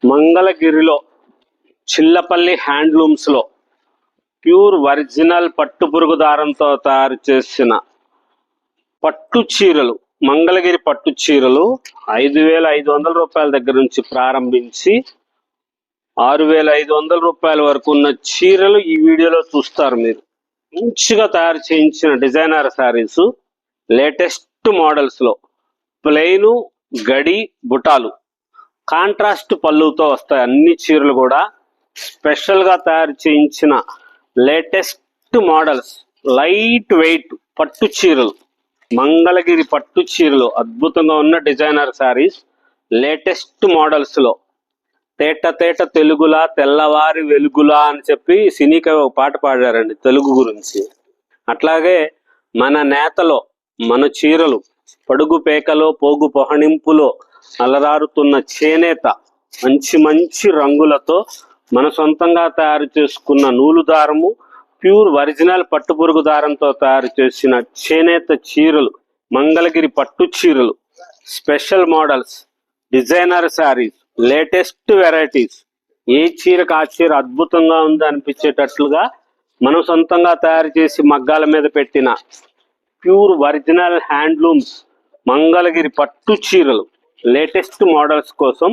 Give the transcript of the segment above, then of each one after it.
మంగళగిరిలో Chillapalli హ్యాండ్లూమ్స్లో pure original పట్టు పురుగు దారంతో తయారు చేసిన పట్టు చీరలు, మంగళగిరి పట్టు చీరలు 5,500 రూపాయల దగ్గర నుంచి ప్రారంభించి 6,500 రూపాయల వరకు ఉన్న చీరలు ఈ వీడియోలో చూస్తారు. మీరు మంచిగా తయారు చేయించిన డిజైనర్ శారీస్, లేటెస్ట్ మోడల్స్లో ప్లెయిన్ గడి బుటాలు, కాంట్రాస్ట్ పళ్ళుతో వస్తాయి. అన్ని చీరలు కూడా స్పెషల్గా తయారు చేయించిన లేటెస్ట్ మోడల్స్, లైట్ వెయిట్ పట్టు చీరలు, మంగళగిరి పట్టు చీరలు, అద్భుతంగా ఉన్న డిజైనర్ శారీస్, లేటెస్ట్ మోడల్స్లో. తేట తేట తెలుగులా తెల్లవారి వెలుగులా అని చెప్పి సినీ కవి ఒక పాట పాడారండి తెలుగు గురించి. అట్లాగే మన నేతలో మన చీరలు, పడుగు పేకలో పోగు పొహణింపులో అలరారుతున్న చేనేత, మంచి మంచి రంగులతో మన సొంతంగా తయారు చేసుకున్న నూలు దారము, ప్యూర్ ఒరిజినల్ పట్టుపురుగు దారంతో తయారు చేసిన చేనేత చీరలు, మంగళగిరి పట్టు చీరలు, special models, designer saris, latest varieties. ఏ చీరకు ఆ చీర అద్భుతంగా ఉంది అనిపించేటట్లుగా మనం సొంతంగా తయారు చేసి మగ్గాల మీద పెట్టిన ప్యూర్ ఒరిజినల్ హ్యాండ్లూమ్స్ మంగళగిరి పట్టు చీరలు, లేటెస్ట్ మోడల్స్ కోసం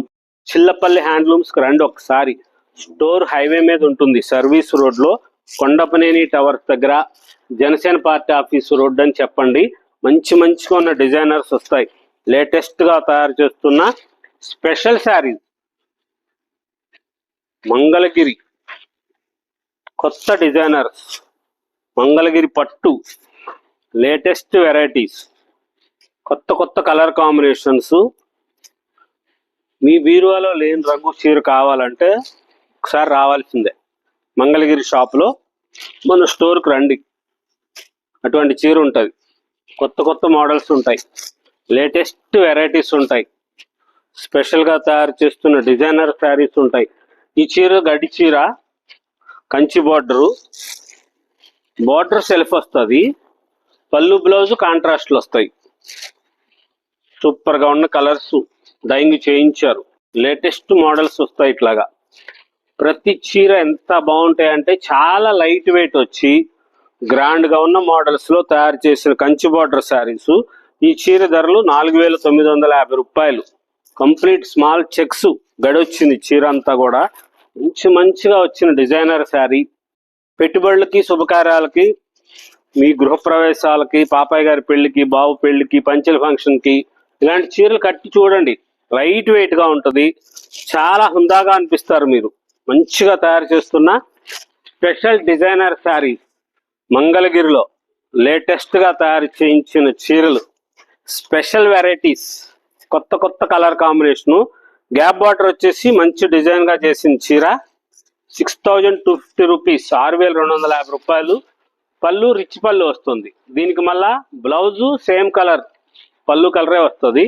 చిల్లపల్లి హ్యాండ్లూమ్స్కి రండి ఒకసారి. స్టోర్ హైవే మీద ఉంటుంది, సర్వీస్ రోడ్లో, కొండపనేని టవర్స్ దగ్గర, జనసేన పార్టీ ఆఫీస్ రోడ్ అని చెప్పండి. మంచి మంచిగా ఉన్న డిజైనర్స్ వస్తాయి. లేటెస్ట్గా తయారు చేస్తున్న స్పెషల్ శారీస్, మంగళగిరి కొత్త డిజైనర్స్, మంగళగిరి పట్టు, లేటెస్ట్ వెరైటీస్, కొత్త కొత్త కలర్ కాంబినేషన్స్. మీ బీరువాలో లేని రంగు చీర కావాలంటే ఒకసారి రావాల్సిందే. మంగళగిరి షాప్లో మన స్టోర్కి రండి, అటువంటి చీర ఉంటుంది. కొత్త కొత్త మోడల్స్ ఉంటాయి, లేటెస్ట్ వెరైటీస్ ఉంటాయి, స్పెషల్గా తయారు చేస్తున్న డిజైనర్ శారీస్ ఉంటాయి. ఈ చీర గడి చీర, కంచి బార్డర్ సెల్ఫ్ వస్తుంది, పళ్ళు బ్లౌజ్ కాంట్రాస్ట్లు వస్తాయి. సూపర్గా ఉన్న కలర్స్ డైయింగ్ చేయించారు. లేటెస్ట్ మోడల్స్ వస్తాయి. ఇట్లాగా ప్రతి చీర ఎంత బాగుంటాయంటే చాలా లైట్ వెయిట్ వచ్చి గ్రాండ్గా ఉన్న మోడల్స్లో తయారు చేసిన కంచి బార్డర్ శారీస్. ఈ చీర ధరలు 4,950 రూపాయలు. కంప్లీట్ స్మాల్ చెక్స్ గడొచ్చింది చీర అంతా కూడా. మంచిగా వచ్చిన డిజైనర్ శారీ. పెట్టుబడులకి, శుభకార్యాలకి, మీ గృహప్రవేశాలకి, పాపాయ్ గారి పెళ్లికి, బాబు పెళ్లికి, పంచెల ఫంక్షన్కి ఇలాంటి చీరలు కట్టి చూడండి. లైట్ వెయిట్గా ఉంటుంది, చాలా హుందాగా అనిపిస్తారు మీరు. మంచిగా తయారు చేస్తున్న స్పెషల్ డిజైనర్ శారీ, మంగళగిరిలో లేటెస్ట్గా తయారు చేయించిన చీరలు, స్పెషల్ వెరైటీస్, కొత్త కొత్త కలర్ కాంబినేషను. గ్యాప్ బార్డర్ వచ్చేసి మంచి డిజైన్గా చేసిన చీర 6,250 రూపీస్, 6,250 రూపాయలు. పళ్ళు రిచ్ పళ్ళు వస్తుంది. దీనికి మళ్ళా బ్లౌజు సేమ్ కలర్, పళ్ళు కలరే వస్తుంది.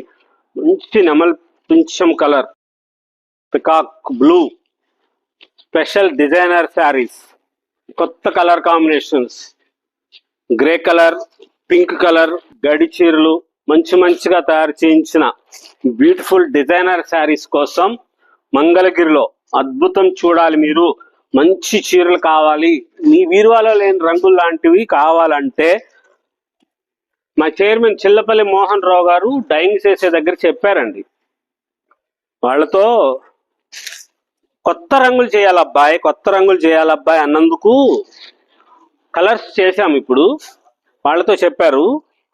మంచి నెమల్ పింఛం colour, peacock blue, special designer saris, కొత్త colour combinations, grey colour, pink colour గడి చీరలు, మంచిగా తయారు చేయించిన బ్యూటిఫుల్ డిజైనర్ శారీస్ కోసం మంగళగిరిలో అద్భుతం చూడాలి మీరు. మంచి చీరలు కావాలి, మీ బీరువాలో లేని రంగులు లాంటివి కావాలంటే మా చైర్మన్ చిల్లపల్లి మోహన్ రావు గారు డైయింగ్ చేసే దగ్గర చెప్పారండి. వాళ్ళతో కొత్త రంగులు చేయాలబ్బాయి అన్నందుకు కలర్స్ చేశాము. ఇప్పుడు వాళ్ళతో చెప్పారు,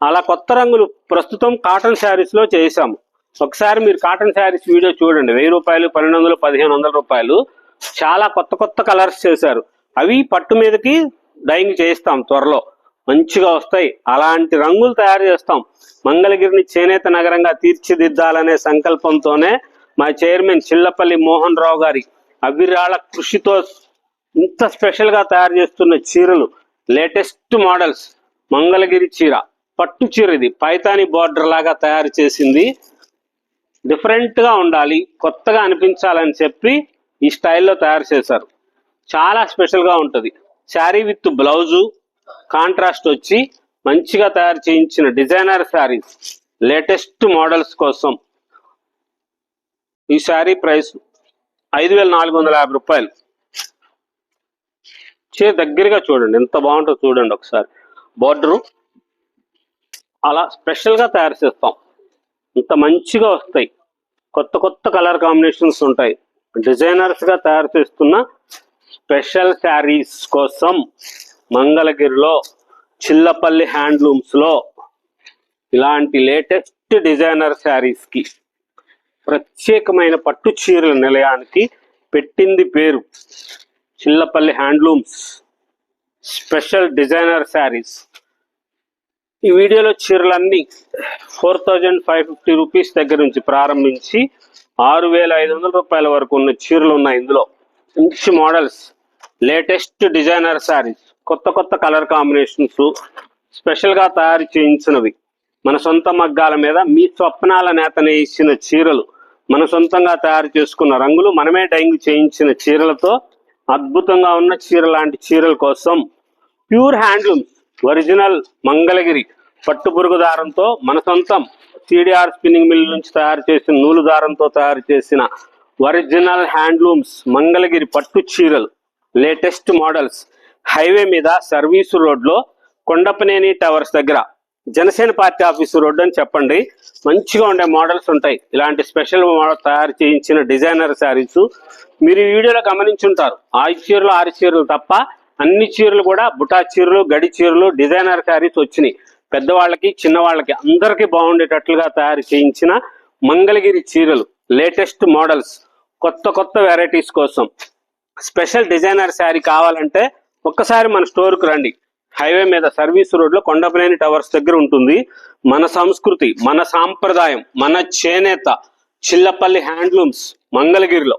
అలా కొత్త రంగులు ప్రస్తుతం కాటన్ శారీస్లో చేశాము. ఒకసారి మీరు కాటన్ శారీస్ వీడియో చూడండి. 1,000 రూపాయలు, 1,200, 1,500 రూపాయలు. చాలా కొత్త కొత్త కలర్స్ చేశారు. అవి పట్టు మీదకి డైయింగ్ చేయిస్తాం త్వరలో, మంచిగా వస్తాయి. అలాంటి రంగులు తయారు చేస్తాం. మంగళగిరిని చేనేత నగరంగా తీర్చిదిద్దాలనే సంకల్పంతోనే మా చైర్మన్ చిల్లపల్లి మోహన్ రావు గారి అవిరాళ కృషితో ఇంత స్పెషల్గా తయారు చేస్తున్న చీరలు, లేటెస్ట్ మోడల్స్. మంగళగిరి చీర, పట్టు చీర, ఇది పైతాని బార్డర్ లాగా తయారు చేసింది. డిఫరెంట్గా ఉండాలి, కొత్తగా అనిపించాలని చెప్పి ఈ స్టైల్లో తయారు చేశారు. చాలా స్పెషల్గా ఉంటుంది. శారీ విత్ బ్లౌజు కాంట్రాస్ట్ వచ్చి మంచిగా తయారు చేయించిన డిజైనర్ శారీస్, లేటెస్ట్ మోడల్స్ కోసం. ఈ శారీ ప్రైస్ 5,450 రూపాయలు. చీర దగ్గరగా చూడండి ఎంత బాగుంటుందో చూడండి ఒకసారి. బోర్డరు అలా స్పెషల్ గా తయారు చేస్తాం, ఇంత మంచిగా వస్తాయి. కొత్త కొత్త కలర్ కాంబినేషన్స్ ఉంటాయి. డిజైనర్స్ గా తయారు చేస్తున్న స్పెషల్ శారీస్ కోసం మంగళగిరిలో చిల్లపల్లి హ్యాండ్లూమ్స్ లో ఇలాంటి లేటెస్ట్ డిజైనర్ శారీస్ కి ప్రత్యేకమైన పట్టు చీరల నిలయానికి పెట్టింది పేరు Chillapalli handlooms special designer saris. ఈ వీడియోలో చీరలన్నీ 4,550 రూపీస్ దగ్గర నుంచి ప్రారంభించి 6,500 రూపాయల వరకు ఉన్న చీరలు ఉన్నాయి. ఇందులో మంచి మోడల్స్, లేటెస్ట్ డిజైనర్ శారీస్, కొత్త కొత్త కలర్ కాంబినేషన్స్, స్పెషల్ గా తయారు చేయించినవి, మన సొంత మగ్గాల మీద మీ స్వప్నాల నేతనే ఇచ్చిన చీరలు, మన సొంతంగా తయారు చేసుకున్న రంగులు, మనమే డైయింగ్ చేయించిన చీరలతో అద్భుతంగా ఉన్న చీర లాంటి చీరల కోసం ప్యూర్ హ్యాండ్లూమ్స్ ఒరిజినల్ మంగళగిరి పట్టు పురుగు దారంతో మన సొంతం సిడిఆర్ స్పిన్నింగ్ మిల్ నుంచి తయారు చేసిన నూలు దారంతో తయారు చేసిన ఒరిజినల్ హ్యాండ్లూమ్స్ మంగళగిరి పట్టు చీరలు, లేటెస్ట్ మోడల్స్ హైవే మీద సర్వీసు రోడ్లో కొండపనేని టవర్స్ దగ్గర జనసేన పార్టీ ఆఫీసు రోడ్డు అని చెప్పండి. మంచిగా ఉండే మోడల్స్ ఉంటాయి. ఇలాంటి స్పెషల్ మోడల్ తయారు చేయించిన డిజైనర్ శారీస్ మీరు ఈ వీడియోలో గమనించుంటారు. 5 చీరలు 6 చీరలు తప్ప అన్ని చీరలు కూడా బుటా చీరలు, గడి చీరలు, డిజైనర్ శారీస్ వచ్చినాయి. పెద్దవాళ్ళకి చిన్నవాళ్ళకి అందరికీ బాగుండేటట్లుగా తయారు చేయించిన మంగళగిరి చీరలు, లేటెస్ట్ మోడల్స్, కొత్త కొత్త వెరైటీస్ కోసం స్పెషల్ డిజైనర్ శారీ కావాలంటే ఒక్కసారి మన స్టోర్కు రండి. హైవే మీద సర్వీస్ రోడ్లో కొండపనేని టవర్స్ దగ్గర ఉంటుంది. మన సంస్కృతి, మన సాంప్రదాయం, మన చేనేత చిల్లపల్లి హ్యాండ్లూమ్స్ మంగళగిరిలో